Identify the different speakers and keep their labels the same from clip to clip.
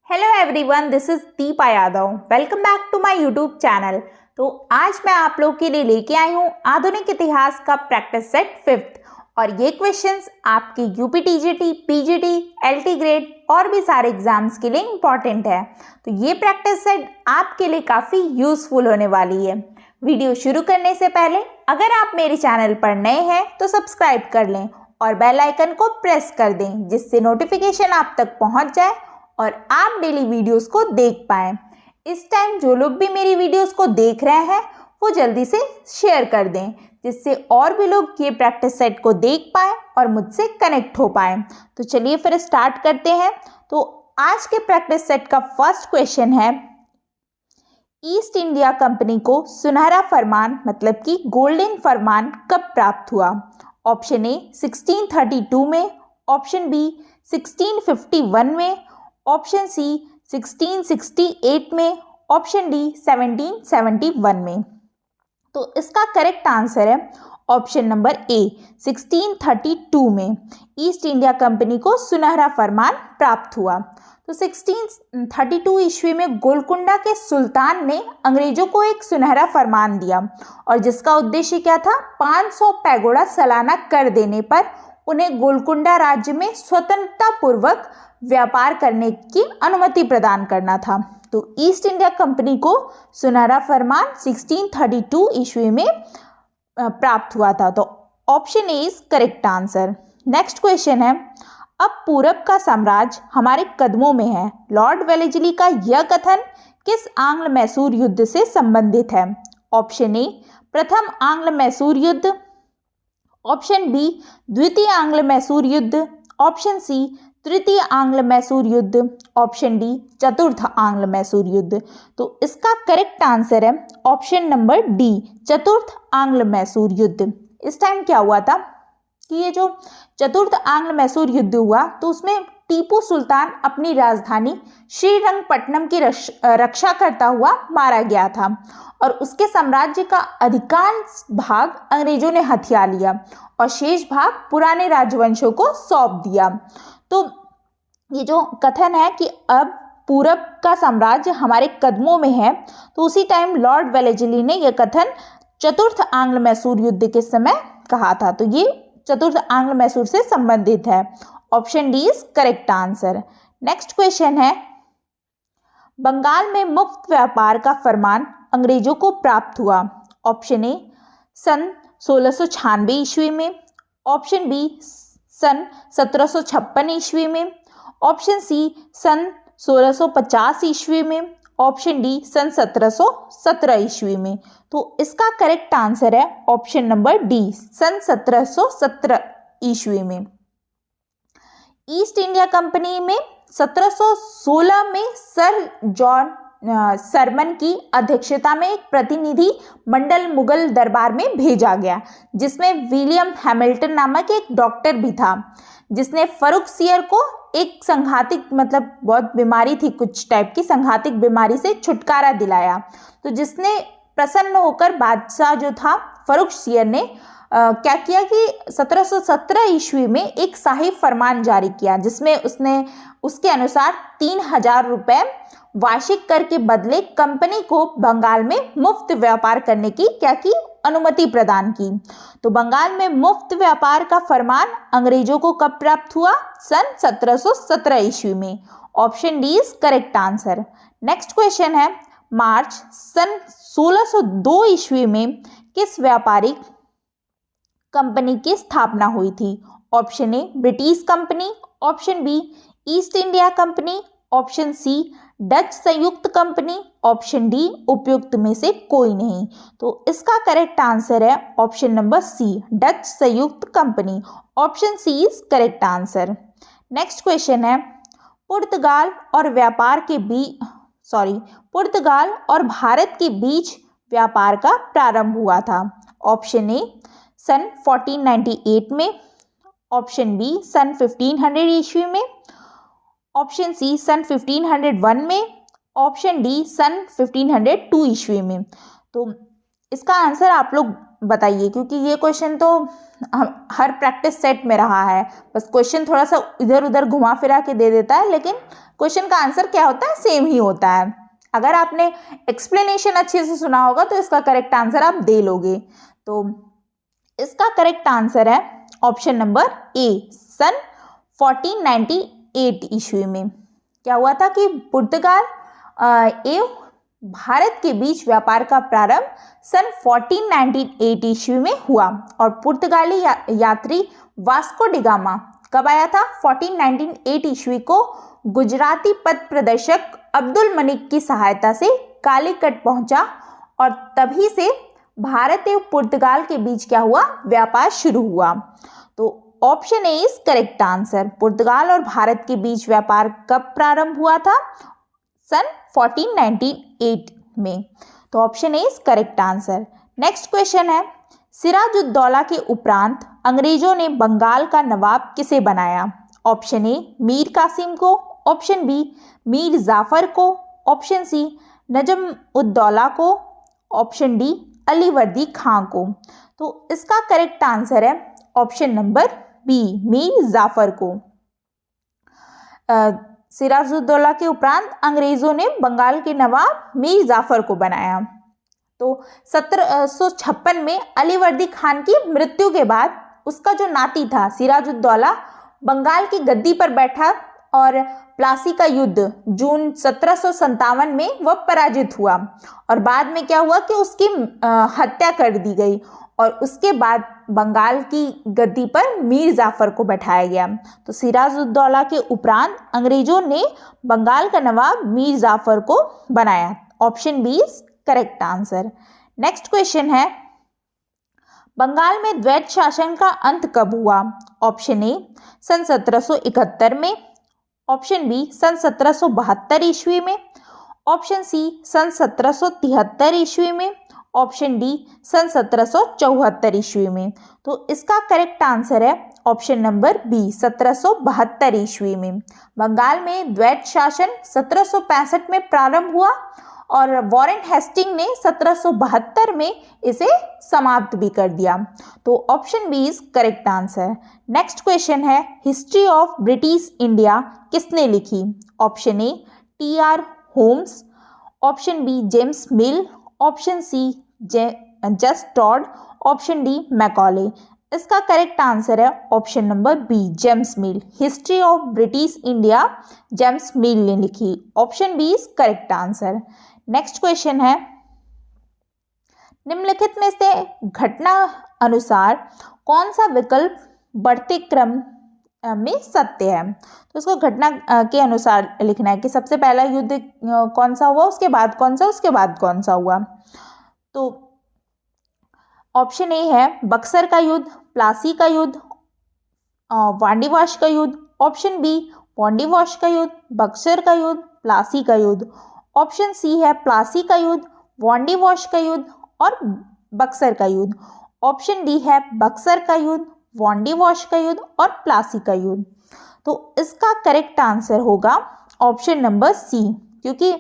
Speaker 1: Hello everyone, this is Deepa Yadav. Welcome back to my YouTube channel. तो आज मैं आप लोग के लिए लेके आई हूँ आधुनिक इतिहास का प्रैक्टिस सेट 5th और ये क्वेश्चंस आपके UP TGT, PGT, LT grade और भी सारे एग्जाम्स के लिए इम्पॉर्टेंट है। तो ये प्रैक्टिस सेट आपके लिए काफ़ी यूजफुल होने वाली है। वीडियो शुरू करने से पहले अगर आप मेरे चैनल पर नए हैं तो सब्सक्राइब कर लें और बेल आइकन को प्रेस कर दें जिससे नोटिफिकेशन आप तक पहुंच जाए और आप डेली वीडियोस को देख पाएं। इस टाइम जो लोग भी मेरी वीडियोस को देख रहे हैं वो जल्दी से शेयर कर दें जिससे और भी लोग ये प्रैक्टिस सेट को देख पाएं और मुझसे कनेक्ट हो पाएं। तो चलिए फिर स्टार्ट करते हैं। तो आज के प्रैक्टिस सेट का फर्स्ट क्वेश्चन है, ईस्ट इंडिया कंपनी को सुनहरा फरमान मतलब कि गोल्डन फरमान कब प्राप्त हुआ? ऑप्शन ए 1632 में, ऑप्शन बी 1651 में, ऑप्शन सी 1668 में, ऑप्शन डी 1771 में। तो इसका करेक्ट आंसर है ऑप्शन नंबर ए 1632 में ईस्ट इंडिया कंपनी को सुनहरा फरमान प्राप्त हुआ। तो 1632 ईस्वी में गोलकुंडा के सुल्तान ने अंग्रेजों को एक सुनहरा फरमान दिया और जिसका उद्देश्य क्या था? 500 पैगोडा सालाना कर देने पर उन्हें गोलकुंडा राज्य में स्वतंत्रता पूर्वक व्यापार करने की अनुमति प्रदान करना था। तो ईस्ट इंडिया कंपनी को सुनहरा फरमान 1632 ईस्वी में प्राप्त हुआ था। तो option A is correct answer. Next question है, अब पूरब का साम्राज्य हमारे कदमों में है। लॉर्ड वेलेस्ली का यह कथन किस आंग्ल मैसूर युद्ध से संबंधित है? ऑप्शन ए प्रथम आंग्ल मैसूर युद्ध, ऑप्शन बी द्वितीय आंग्ल मैसूर युद्ध, ऑप्शन सी तृतीय आंग्ल मैसूर युद्ध, ऑप्शन डी चतुर्थ आंग्ल मैसूर युद्ध। तो इसका करेक्ट आंसर है ऑप्शन नंबर डी चतुर्थ आंग्ल मैसूर युद्ध। इस टाइम क्या हुआ था कि ये जो चतुर्थ आंग्ल मैसूर युद्ध हुआ तो उसमें टीपू सुल्तान अपनी राजधानी श्रीरंगपट्टनम की रक्षा करता हुआ मारा गया था और उसके साम्राज्य का अधिकांश भाग अंग्रेजों ने हथिया लिया और शेष भाग पुराने राजवंशों को सौंप दिया। तो ये जो कथन है कि अब पूरब का साम्राज्य हमारे कदमों में है, तो उसी टाइम लॉर्ड वेलेस्ली ने यह कथन चतुर्थ आंग्ल मैसूर युद्ध के समय कहा था। तो ये चतुर्थ आंग्ल मैसूर से संबंधित है। Option D is correct answer. Next question है, बंगाल में मुफ्त व्यापार का फरमान अंग्रेजों को प्राप्त हुआ। ऑप्शन ए सन 1696 ईस्वी में, ऑप्शन बी सन 1756 ईस्वी में, ऑप्शन सी सन 1650 ईस्वी में, ऑप्शन डी सन 1717 ईस्वी में। तो इसका करेक्ट आंसर है ऑप्शन नंबर डी सन 1717 ईस्वी में। ईस्ट इंडिया कंपनी में 1716 में सर जॉन सरमन की अध्यक्षता में एक प्रतिनिधि मंडल मुगल दरबार में भेजा गया जिसमें विलियम हैमिल्टन नामक एक डॉक्टर भी था जिसने फर्रुखसियर को एक संघातिक मतलब बहुत बीमारी थी, कुछ टाइप की संघातिक बीमारी से छुटकारा दिलाया। तो जिसने प्रसन्न होकर बादशाह जो था फर्रुखसियर ने क्या किया कि 1717 ईस्वी में एक शाही फरमान जारी किया जिसमें उसने उसके अनुसार 3000 रुपए वार्षिक कर के बदले कंपनी को बंगाल में मुफ्त व्यापार करने की क्या की अनुमति प्रदान की। तो बंगाल में मुफ्त व्यापार का फरमान अंग्रेजों को कब प्राप्त हुआ? सन 1717 ईस्वी में। Option D is correct answer. Next question है, मार्च सन 1602 ईस्वी में किस व्यापारिक कंपनी की स्थापना हुई थी? Option A British company, option B East India company, option C Dutch संयुक्त कंपनी, ऑप्शन डी उपयुक्त में से कोई नहीं। तो इसका करेक्ट आंसर है ऑप्शन नंबर सी डच संयुक्त company. Option C is correct answer. Next question है, पुर्तगाल और भारत के बीच व्यापार का प्रारंभ हुआ था। ऑप्शन ए सन 1498 में, ऑप्शन बी सन 1500 ईस्वी में, ऑप्शन सी सन 1501 में, ऑप्शन डी सन 1502 ईस्वी में। तो इसका आंसर आप लोग बताइए, क्योंकि ये क्वेश्चन तो हर प्रैक्टिस सेट में रहा है। बस क्वेश्चन थोड़ा सा इधर उधर घुमा फिरा के दे देता है, लेकिन क्वेश्चन का आंसर क्या होता है, सेम ही होता है। अगर आपने एक्सप्लेनेशन अच्छे से सुना होगा तो इसका करेक्ट आंसर आप दे लोगे। तो इसका करेक्ट आंसर है ऑप्शन नंबर ए, सन 1498 ईस्वी में। क्या हुआ था कि पुर्तगाल एवं भारत के बीच व्यापार का प्रारंभ सन 1498 ईस्वी में हुआ और पुर्तगाली यात्री वास्को डी गामा कब आया था, 1498 ईस्वी को गुजराती पथ प्रदर्शक अब्दुल मलिक की सहायता से कालीकट पहुंचा और तभी से भारत एवं पुर्तगाल के बीच क्या हुआ, व्यापार शुरू हुआ। तो option A is correct answer. पुर्तगाल और भारत के बीच व्यापार कब प्रारंभ हुआ था, सन 1498 में। तो option A is correct answer. Next question है, सिराजुद्दौला के उपरांत अंग्रेजों ने बंगाल का नवाब किसे बनाया? ऑप्शन ए मीर कासिम को, ऑप्शन बी मीर जाफर को, ऑप्शन सी नजम उद्दौला को, ऑप्शन डी अलीवर्दी खां को। तो इसका करेक्ट आंसर है option number B, Mir Jafar को। सिराजुद्दौला के उपरांत अंग्रेजों ने बंगाल के नवाब मीर जाफर को बनाया। तो 1756 में अलीवर्दी खान की मृत्यु के बाद उसका जो नाती था सिराजुद्दौला बंगाल की गद्दी पर बैठा और प्लासी का युद्ध जून 1757 में वह पराजित हुआ और बाद में क्या हुआ कि उसकी हत्या कर दी गई और उसके बाद बंगाल की गद्दी पर मीर जाफर को बैठाया गया। तो सिराजुद्दौला के उपरांत अंग्रेजों ने बंगाल का नवाब मीर जाफर को बनाया। Option B is correct answer. Next question है, बंगाल में द्वैत शासन का अंत कब हुआ? ऑप्शन ए सन 1771 में, ऑप्शन बी सन 1772 ईस्वी में, ऑप्शन सी सन 1773 ईस्वी में, ऑप्शन डी सन 1774 ईस्वी में। तो इसका करेक्ट आंसर है ऑप्शन नंबर बी, 1772 ईस्वी में। बंगाल में द्वैत शासन 1765 में प्रारंभ हुआ और वॉरेन हेस्टिंग ने 1772 में इसे समाप्त भी कर दिया। तो option B is correct answer. Next question है, हिस्ट्री ऑफ ब्रिटिश इंडिया किसने लिखी? Option A T R. Holmes, option B James Mill, option C just Tod, option D Macaulay. इसका करेक्ट आंसर है option number B, James Mill. History of British India James Mill ने लिखी। Option B is correct answer. Next question है, निम्नलिखित में से घटना अनुसार कौन सा विकल्प बढ़ते क्रम में सत्य है? तो इसको घटना के अनुसार लिखना है कि सबसे पहला युद्ध कौन सा हुआ, उसके बाद कौन सा, उसके बाद कौन सा हुआ। तो ऑप्शन ए है बक्सर का युद्ध, प्लासी का युद्ध, वांडीवाश का युद्ध, ऑप्शन बी वांडीवाश का युद्ध, बक्सर का युद्ध, प्लासी का युद्ध, ऑप्शन सी है प्लासी का युद्ध, वांडीवाश का युद्ध और बक्सर का युद्ध, ऑप्शन डी है बक्सर का युद्ध, वांडीवाश का युद्ध और प्लासी का युद्ध। तो इसका करेक्ट आंसर होगा ऑप्शन नंबर सी, क्योंकि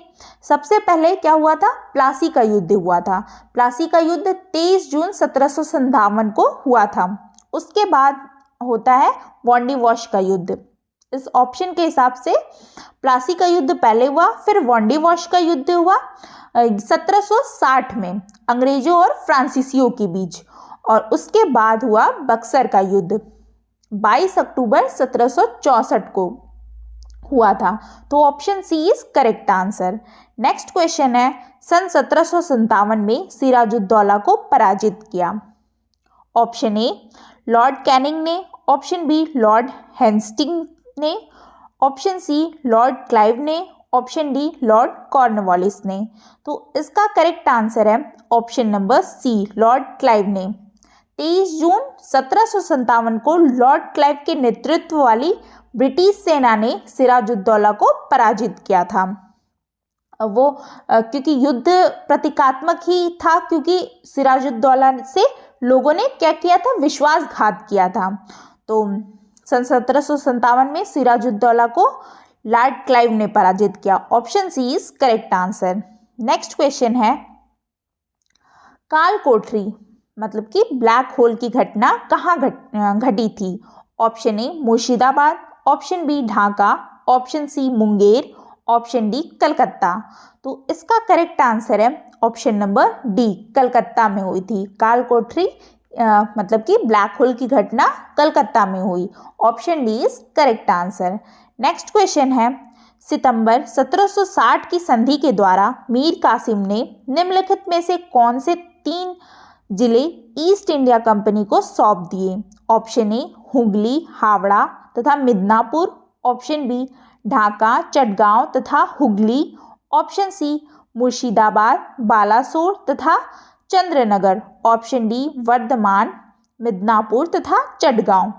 Speaker 1: सबसे पहले क्या हुआ था, प्लासी का युद्ध हुआ था। प्लासी का युद्ध 23 जून 1757 को हुआ था। उसके बाद होता है वांडीवाश का युद्ध। इस ऑप्शन के हिसाब से प्लासी का युद्ध पहले हुआ, फिर वांडीवाश का युद्ध हुआ 1760 में अंग्रेजों और फ्रांसीसियों के बीच, और उसके बाद हुआ बक्सर का युद्ध 22 अक्टूबर 1764 को हुआ था। तो option C is correct answer. Next question है, सन 1757 में सिराजुद्दौला को पराजित किया। ऑप्शन ए लॉर्ड कैनिंग ने, ऑप्शन बी लॉर्ड हेस्टिंग्स ने, ऑप्शन सी लॉर्ड क्लाइव ने, ऑप्शन डी लॉर्ड कॉर्नवालिस ने। तो इसका करेक्ट आंसर है option number C, Lord Clive ने। 23 जून 1757 को लॉर्ड क्लाइव के नेतृत्व वाली ब्रिटिश सेना ने सिराजुद्दौला को पराजित किया था। वो क्योंकि युद्ध प्रतीकात्मक ही था, क्योंकि सिराजुद्दौला से लोगों ने क्या किया था, विश्वासघात किया था। तो सन 1757 में सिराजुद्दौला को लॉर्ड क्लाइव ने पराजित किया। Option C is correct answer. Next question है, काल कोठरी मतलब कि ब्लैक होल की घटना कहाँ घटी थी? Option A Murshidabad, option B Dhaka, option C Munger, option D Calcutta. तो इसका करेक्ट आंसर है ऑप्शन नंबर डी, कलकत्ता में हुई थी। काल कोठरी मतलब कि ब्लैक होल की घटना कलकत्ता में हुई। Option D is correct answer. Next question है, सितंबर 1760 की संधि के द्वारा मीर कासिम ने निम्नलिखित में से कौन से 3 जिले ईस्ट इंडिया कंपनी को सौंप दिए? ऑप्शन ए हुगली, हावड़ा तथा मिदनापुर, ऑप्शन बी ढाका, चटगांव तथा हुगली, ऑप्शन सी मुर्शिदाबाद, बालासोर तथा चंद्रनगर, ऑप्शन डी वर्धमान, मिदनापुर तथा चटगांव।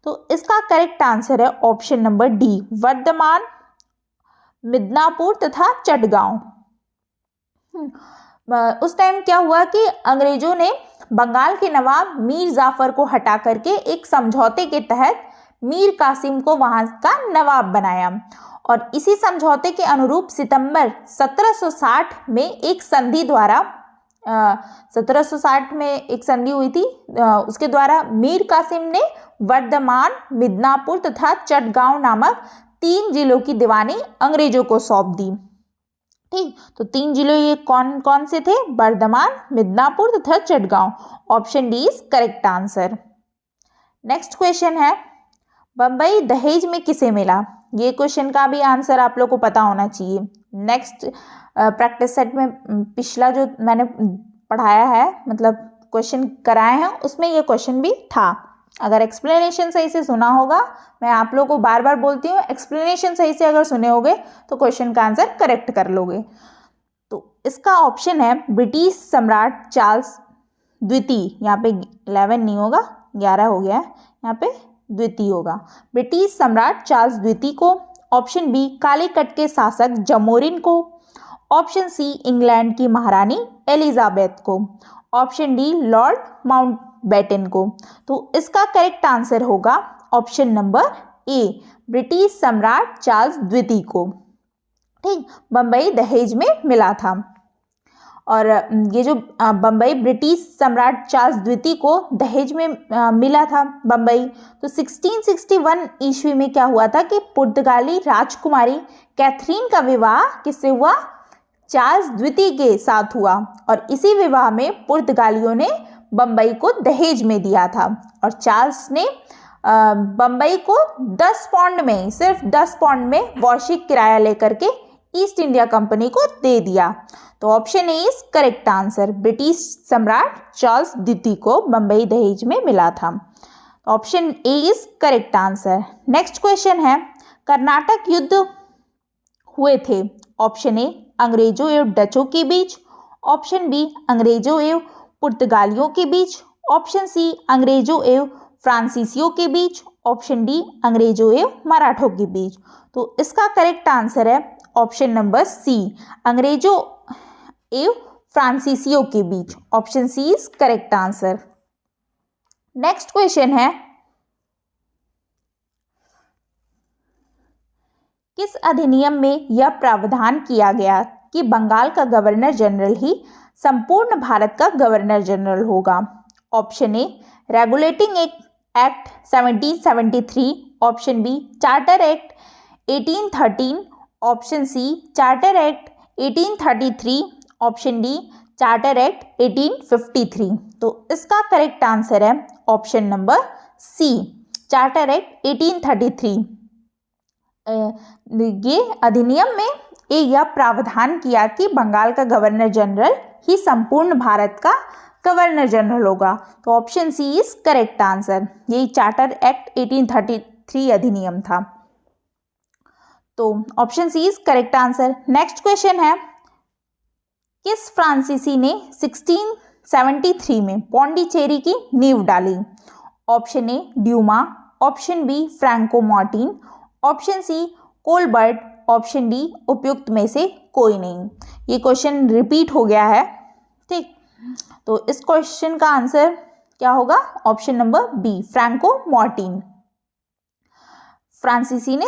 Speaker 1: तो इसका करेक्ट आंसर है option number D, Bardhaman, Midnapore तथा चटगांव। उस टाइम क्या हुआ कि अंग्रेजों ने बंगाल के नवाब मीर जाफर को हटा करके एक समझौते के तहत मीर कासिम को वहां का नवाब बनाया और इसी समझौते के अनुरूप सितंबर 1760 में एक संधि द्वारा 1760 में एक संधि हुई थी, उसके द्वारा मीर कासिम ने वर्धमान, मिदनापुर तथा चटगांव नामक 3 जिलों की दीवानी अंग्रेजों को सौंप दी। ठीक, तो 3 जिले ये कौन कौन से थे? वर्धमान, मिदनापुर तथा Chittagong. Option D is correct answer. Next question है, बम्बई दहेज में किसे मिला? ये क्वेश्चन का भी आंसर आप लोग को पता होना चाहिए। नेक्स्ट प्रैक्टिस सेट में पिछला जो मैंने पढ़ाया है, मतलब क्वेश्चन कराए हैं, उसमें ये क्वेश्चन भी था। अगर एक्सप्लेनेशन सही से सुना होगा, मैं आप लोगों को बार बार बोलती हूँ, एक्सप्लेनेशन सही से अगर सुने होगे तो क्वेश्चन का आंसर करेक्ट कर लोगे। तो इसका ऑप्शन है ब्रिटिश सम्राट चार्ल्स द्वितीय। यहाँ पे 11 नहीं होगा, 11 हो गया है, यहाँ पे द्वितीय होगा। ब्रिटिश सम्राट चार्ल्स द्वितीय को, ऑप्शन बी कालीकट के शासक जमोरिन को, ऑप्शन सी इंग्लैंड की महारानी एलिजाबेथ को, ऑप्शन डी लॉर्ड माउंटबेटन को। तो इसका करेक्ट आंसर होगा ऑप्शन नंबर ए, ब्रिटिश सम्राट चार्ल्स द्वितीय को। ठीक, बम्बई दहेज में मिला था। और ये जो बम्बई ब्रिटिश सम्राट चार्ल्स द्वितीय को दहेज में मिला था बम्बई, तो 1661 ईस्वी में क्या हुआ था कि पुर्तगाली राजकुमारी कैथरीन का विवाह किससे हुआ? चार्ल्स द्वितीय के साथ हुआ और इसी विवाह में पुर्तगालियों ने बम्बई को दहेज में दिया था और चार्ल्स ने बम्बई को 10 पाउंड में, सिर्फ 10 पाउंड में वार्षिक किराया लेकर के ईस्ट इंडिया कंपनी को दे दिया। तो option A is correct answer, British सम्राट चार्ल्स द्वितीय को बम्बई दहेज में मिला था। Option A is correct answer. Next question है, कर्नाटक युद्ध हुए थे? ऑप्शन ए अंग्रेजों एवं डचों के बीच, ऑप्शन बी अंग्रेजों एवं पुर्तगालियों के बीच, ऑप्शन सी अंग्रेजों एवं फ्रांसीसियों के बीच, ऑप्शन डी अंग्रेजों एवं मराठों के बीच। तो इसका करेक्ट आंसर है ऑप्शन नंबर सी, अंग्रेजों एवं फ्रांसीसियों के बीच। Option C is correct answer. Next question है, किस अधिनियम में यह प्रावधान किया गया कि बंगाल का गवर्नर जनरल ही संपूर्ण भारत का गवर्नर जनरल होगा? Option A regulating act 1773, option B charter act 1813, option C charter act 1833, option D charter act 1853। तो इसका करेक्ट आंसर है option number C, charter act 1833। ये अधिनियम में यह प्रावधान किया कि बंगाल का गवर्नर जनरल ही संपूर्ण भारत का गवर्नर जनरल होगा। तो option C is correct answer. यही चार्टर एक्ट 1833 अधिनियम था। तो option C is correct answer. Next question है, किस फ्रांसीसी ने 1673 में पौंडीचेरी की नींव डाली? Option A Dumas, option B Franco Martin, option C Colbert, option D उपयुक्त में से कोई नहीं। ये क्वेश्चन रिपीट हो गया है। ठीक, तो इस क्वेश्चन का आंसर क्या होगा? Option number B, Franco Martin. फ्रांसीसी ने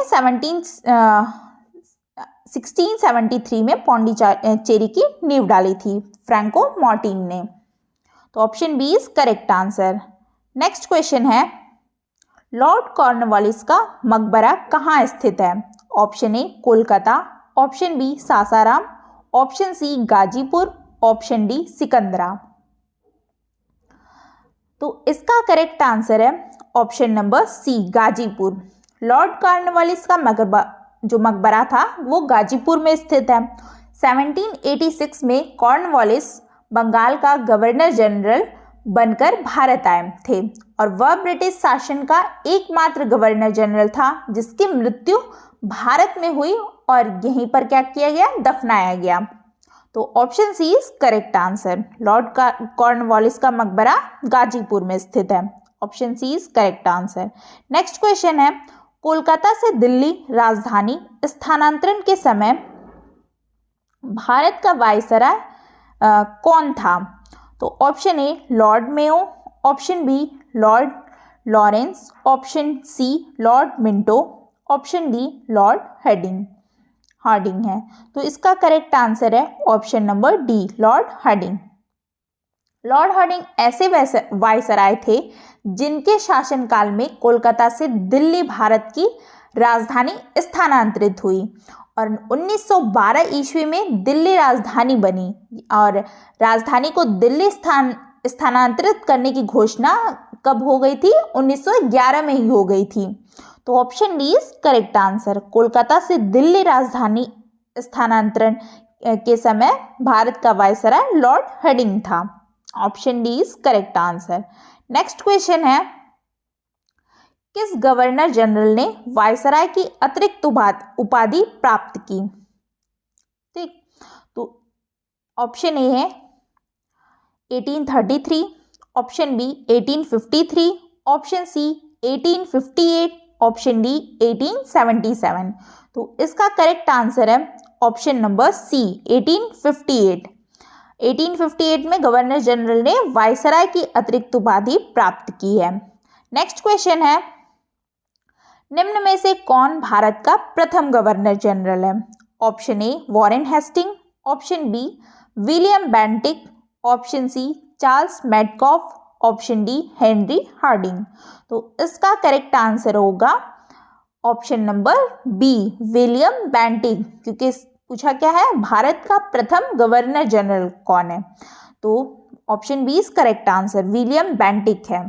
Speaker 1: 1673 में पौंडीचेरी की नींव डाली थी, फ्रैंको मार्टिन ने। तो option B is correct answer. Next question है, लॉर्ड कॉर्नवालिस का मकबरा कहाँ स्थित है? Option A Kolkata, option B Sasaram, option C Ghazipur, option D Sikandra. तो इसका करेक्ट आंसर है option number C Ghazipur. Lord Cornwallis का मकबरा था वो गाजीपुर में स्थित है। 1786 में कॉर्नवालिस बंगाल का गवर्नर जनरल बनकर भारत आए थे और वह ब्रिटिश शासन का एकमात्र गवर्नर जनरल था जिसकी मृत्यु भारत में हुई और यहीं पर क्या किया गया, दफनाया गया। तो option C is correct answer. Lord Cornwallis का मकबरा गाजीपुर में स्थित है। Option C is correct answer. Next question है, कोलकाता से दिल्ली राजधानी स्थानांतरण के समय भारत का वायसराय कौन था? तो option A Lord Mayo, option B Lord Lawrence, option C Lord Minto, option D Lord Hardinge है। तो इसका करेक्ट आंसर है option number D Lord Hardinge. Lord Hardinge ऐसे वायसराय थे जिनके शासनकाल में कोलकाता से दिल्ली भारत की राजधानी स्थानांतरित हुई और 1912 ईस्वी में दिल्ली राजधानी बनी और राजधानी को दिल्ली स्थानांतरित करने की घोषणा कब हो गई थी? 1911 में ही हो गई थी। तो option D is correct answer. Kolkata से दिल्ली राजधानी स्थानांतरण के समय भारत का वायसराय लॉर्ड हार्डिंग था। Option D is correct answer. Next question है, किस गवर्नर जनरल ने वायसराय की अतिरिक्त उपाधि प्राप्त की? ठीक, तो ऑप्शन ए है 1833, option B 1853, option C 1858, option D 1877। तो इसका करेक्ट आंसर है ऑप्शन नंबर सी 1858। 1858 में गवर्नर जनरल ने वायसराय की अतिरिक्त उपाधि प्राप्त की है। नेक्स्ट क्वेश्चन है, निम्न में से कौन भारत का प्रथम गवर्नर जनरल है? Option A Warren Hastings, option B William Bentinck, option C Charles Metcalfe, option D Henry Hardinge. तो इसका करेक्ट आंसर होगा option number B William Bentinck, क्योंकि पूछा क्या है, भारत का प्रथम गवर्नर जनरल कौन है? तो option B is correct answer, William Bentinck है।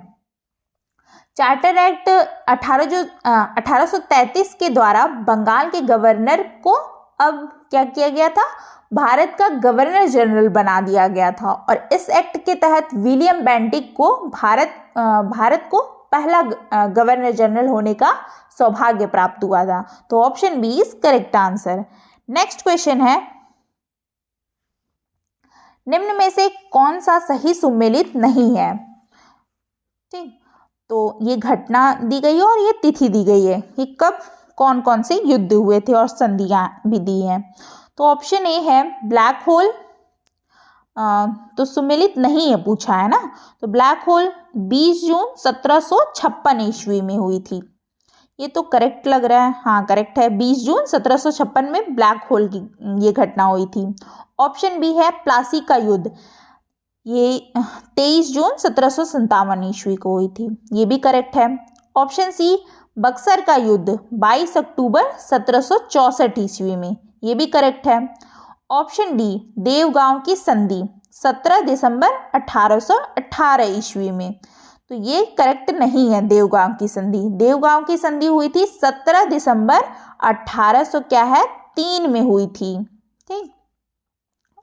Speaker 1: चार्टर एक्ट 1833 के द्वारा बंगाल के गवर्नर को अब क्या किया गया था, भारत का गवर्नर जनरल बना दिया गया था और इस एक्ट के तहत विलियम बेंटिक को भारत को पहला गवर्नर जनरल होने का सौभाग्य प्राप्त हुआ था। तो option B is correct answer. Next question है, निम्न में से कौन सा सही सुमेलित नहीं है? ठीक, तो ये घटना दी गई है और ये तिथि दी गई है कि कब कौन कौन से युद्ध हुए थे और संधियां भी दी हैं। तो ऑप्शन ए है ब्लैक होल, तो सुमेलित नहीं है पूछा है ना, तो ब्लैक होल 20 जून 1756 ईस्वी में हुई थी। ये तो करेक्ट लग रहा है, हाँ करेक्ट है, 20 जून 1756 में ब्लैक होल की ये घटना हुई थी। ऑप्शन बी है प्लासी का युद्ध, ये 23 जून 1757 ईस्वी को हुई थी, ये भी करेक्ट है। ऑप्शन सी बक्सर का युद्ध 22 अक्टूबर 1764 ईस्वी में, ये भी करेक्ट है। ऑप्शन डी देवगांव की संधि 17 दिसंबर 1818 ईस्वी में, तो ये करेक्ट नहीं है। देवगांव की संधि हुई थी 17 दिसंबर 1803 में हुई थी। ठीक,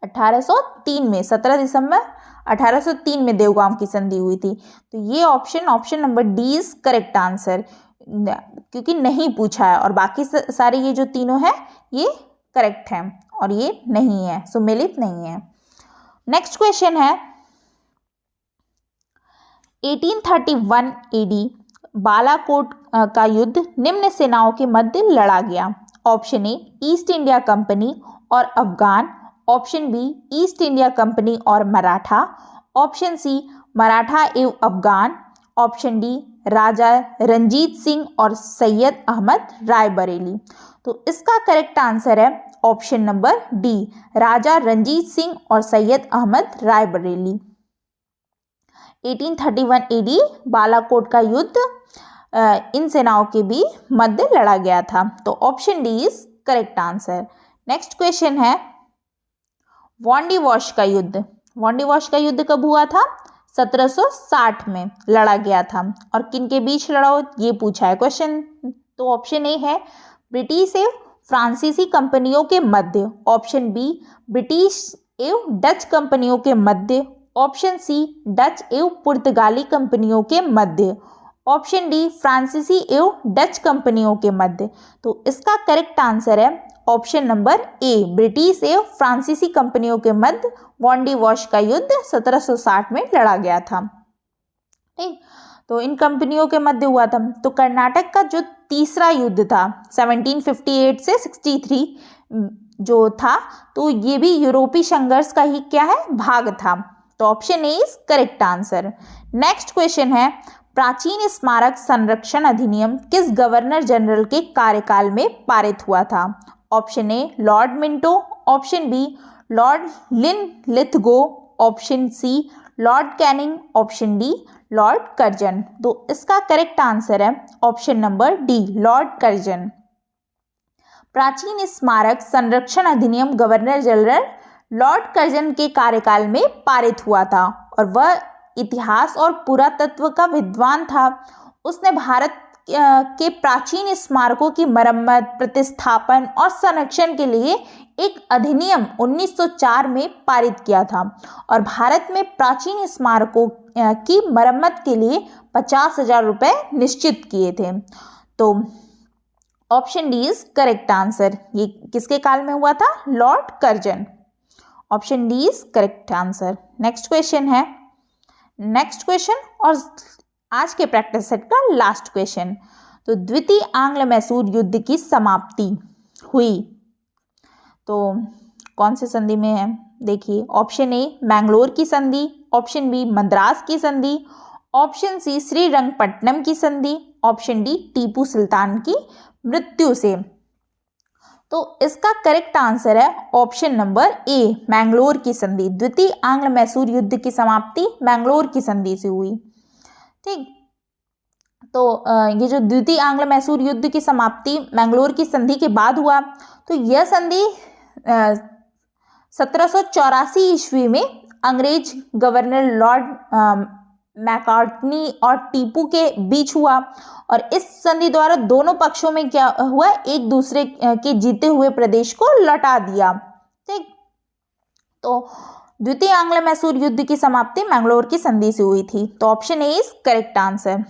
Speaker 1: 1803 में, 17 दिसंबर 1803 में देवगांव की संधि हुई थी। तो ये option number D is correct answer, क्योंकि नहीं पूछा है और बाकी सारे ये जो तीनों है ये करेक्ट हैं और ये नहीं है, सुमेलित नहीं है। नेक्स्ट क्वेश्चन है, 1831 एडी बालाकोट का युद्ध निम्न सेनाओं के मध्य लड़ा गया। Option A East India Company और Afghan, option B East India Company और मराठा, ऑप्शन सी मराठा एवं अफगान, ऑप्शन डी राजा रंजीत सिंह और सैयद अहमद रायबरेली। तो इसका करेक्ट आंसर है option number D Raja Ranjit Singh और सैयद अहमद रायबरेली। 1831 AD बालाकोट का युद्ध इन सेनाओं के भी मध्य लड़ा गया था। तो option D is correct answer. Next question है वांडीवॉश का युद्ध। वांडीवॉश का युद्ध कब हुआ था? 1760 में लड़ा गया था। और किन के बीच लड़ा हो ये पूछा है क्वेश्चन। तो ऑप्शन ए है ब्रिटिश एवं फ्रांसीसी कंपनियों के मध्य, ऑप्शन बी ब्रिटिश एवं डच कंपनियों के मध्य, ऑप्शन सी डच एवं पुर्तगाली कंपनियों के मध्य, ऑप्शन डी फ्रांसीसी एवं डच कंपनियों के मध्य। तो इसका करेक्ट आंसर है ऑप्शन नंबर ए, ब्रिटिश एवं फ्रांसीसी कंपनियों के मध्य वांडीवॉश का युद्ध 1760 में लड़ा गया था। ठीक, तो इन कंपनियों के मध्य हुआ था। तो कर्नाटक का जो तीसरा युद्ध था 1758 से 63 जो था, तो ये भी यूरोपीय संघर्ष का ही क्या है, भाग था। तो option A is correct answer. Next question है प्राचीन स्मारक संरक्षण अधिनियम किस गवर्नर जनरल के कार्यकाल में पारित हुआ था? Option A Lord Minto, option B Lord Linlithgow, option C Lord Canning, option D Lord Curzon. तो इसका करेक्ट आंसर है option number D, Lord Curzon. प्राचीन स्मारक संरक्षण अधिनियम गवर्नर जनरल लॉर्ड कर्जन के कार्यकाल में पारित हुआ था और वह इतिहास और पुरातत्व का विद्वान था। उसने भारत के प्राचीन स्मारकों की मरम्मत, प्रतिस्थापन और संरक्षण के लिए एक अधिनियम 1904 में पारित किया था और भारत में प्राचीन स्मारकों की मरम्मत के लिए 50,000 रुपये निश्चित किए थे। तो option D is correct answer. ये किसके काल में हुआ था? Lord Curzon. Option D is correct answer. Next question है, नेक्स्ट क्वेश्चन और आज के प्रैक्टिस सेट का लास्ट क्वेश्चन। तो द्वितीय आंग्ल मैसूर युद्ध की समाप्ति हुई तो कौन से संधि में है? देखिए, ऑप्शन ए मैंगलोर की संधि, ऑप्शन बी मद्रास की संधि, ऑप्शन सी श्रीरंगपट्टनम की संधि, ऑप्शन डी टीपू सुल्तान की मृत्यु से। तो इसका करेक्ट आंसर है ऑप्शन नंबर ए, मैंगलोर की संधि। द्वितीय आंग्ल मैसूर युद्ध की समाप्ति मैंगलोर की संधि से हुई। ठीक, तो ये जो द्वितीय आंग्ल मैसूर युद्ध की समाप्ति मैंगलोर की संधि के बाद हुआ, तो यह संधि 1784 ईस्वी में अंग्रेज गवर्नर लॉर्ड मैकार्टनी और टीपू के बीच हुआ और इस संधि द्वारा दोनों पक्षों में क्या हुआ, एक दूसरे के जीते हुए प्रदेश को लौटा दिया। ठीक, तो द्वितीय आंग्ल मैसूर युद्ध की समाप्ति मैंगलोर की संधि से हुई थी। तो option A is correct answer.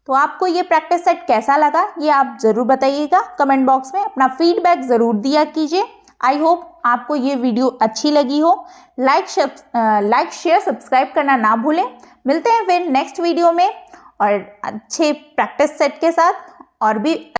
Speaker 1: तो आपको ये प्रैक्टिस सेट कैसा लगा ये आप ज़रूर बताइएगा कमेंट बॉक्स में, अपना फीडबैक ज़रूर दिया कीजिए। आई होप आपको ये वीडियो अच्छी लगी हो। लाइक शेयर सब्सक्राइब करना ना भूलें। मिलते हैं फिर नेक्स्ट वीडियो में और अच्छे प्रैक्टिस सेट के साथ और भी